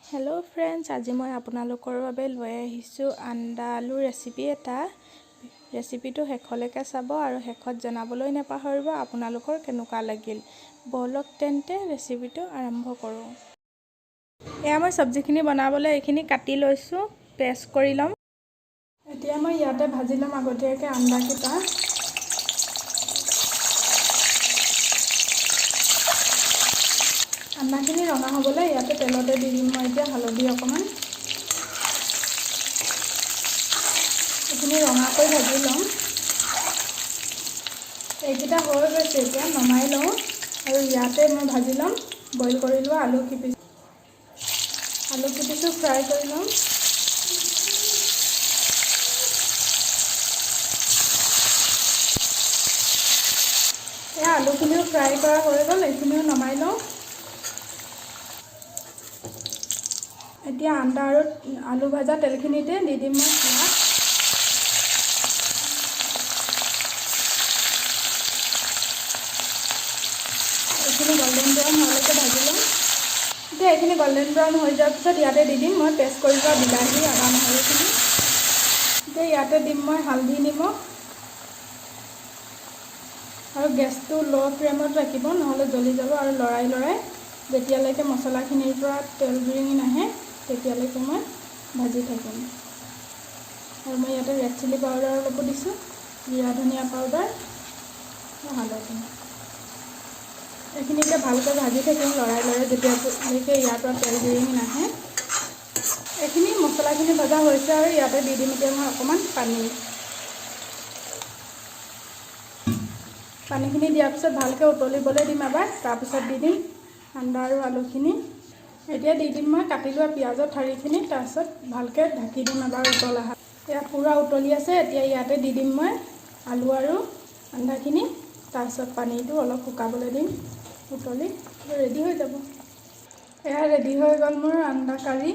Hello' friends, আজি মই আপোনালোকৰ বাবে লৈ আহিছোঁ আন্দা আলু ৰেচিপি এটা। ৰেচিপিটো শেষলৈকে চাব আৰু শেষত জনাবলৈ নাপাহৰিব আপোনালোকৰ কেনেকুৱা লাগিল। ব'লক তেন্তে ৰেচিপিটো আৰম্ভ কৰোঁ। এয়া মই চব্জিখিনি বনাবলৈ এইখিনি কাটি লৈছোঁ, পেষ্ট কৰি ল'ম। এতিয়া মই ইয়াতে ভাজি ল'ম আগতীয়াকৈ আন্দাকেইটা। আন্দাখিনি ৰঙা হ'বলৈ ইয়াতে তেলতে দি দিম মই এতিয়া হালধি অকণমান। এইখিনি ৰঙাকৈ ভাজি ল'ম। এইকেইটা হৈ গৈছে, এতিয়া নমাই লওঁ আৰু ইয়াতে মই ভাজি ল'ম বইল কৰি লোৱা আলু কিপিছোঁ ফ্ৰাই কৰি ল'ম। এয়া আলুখিনিও ফ্ৰাই কৰা হৈ গ'ল, এইখিনিও নমাই লওঁ। এতিয়া আন্দা আৰু আলু ভাজা তেলখিনিতে দি দিম মই পিঁয়াজ। এইখিনি গল্ডেন ব্ৰাউন হোৱালৈকে ভাজি ল'ম। এতিয়া এইখিনি গল্ডেন ব্ৰাউন হৈ যোৱাৰ পিছত ইয়াতে দি দিম মই পেষ্ট কৰি লোৱা বিলাহী, আদা, নহৰুখিনি। এতিয়া ইয়াতে দিম মই হালধি, নিমখ আৰু গেছটো ল' ফ্লেমত ৰাখিব, নহ'লে জ্বলি যাব। আৰু লৰাই যেতিয়ালৈকে মছলাখিনিৰ পৰা তেল বিৰিঙি নাহে তেতিয়ালৈকে মই ভাজি থাকিম। আৰু মই ইয়াতে ৰেড চিলি পাউডাৰ অলপো দিছোঁ, জিৰা ধনিয়া পাউডাৰ, হালধি। এইখিনিতে ভালকৈ ভাজি থাকিম লৰাই যেতিয়ালৈকে ইয়াৰ পৰা তেল বিৰিঙি নাহে। এইখিনি মছলাখিনি ভজা হৈছে আৰু ইয়াতে দি দিম এতিয়া মই অকণমান পানীখিনি দিয়াৰ পিছত ভালকৈ উতলিবলৈ দিম এবাৰ। তাৰপিছত দি দিম আন্দা আৰু আলুখিনি। এতিয়া দি দিম মই কাটি লোৱা পিঁয়াজৰ ঠাৰিখিনি। তাৰপিছত ভালকৈ ঢাকি দিম এবাৰ উতল অহা। এয়া পূৰা উতলি আছে। এতিয়া ইয়াতে দি দিম মই আলু আৰু আন্দাখিনি। তাৰপিছত পানীটো অলপ শুকাবলৈ দিম, উতলি ৰেডি হৈ যাব। এয়া ৰেডি হৈ গ'ল মোৰ আন্দা কাৰী।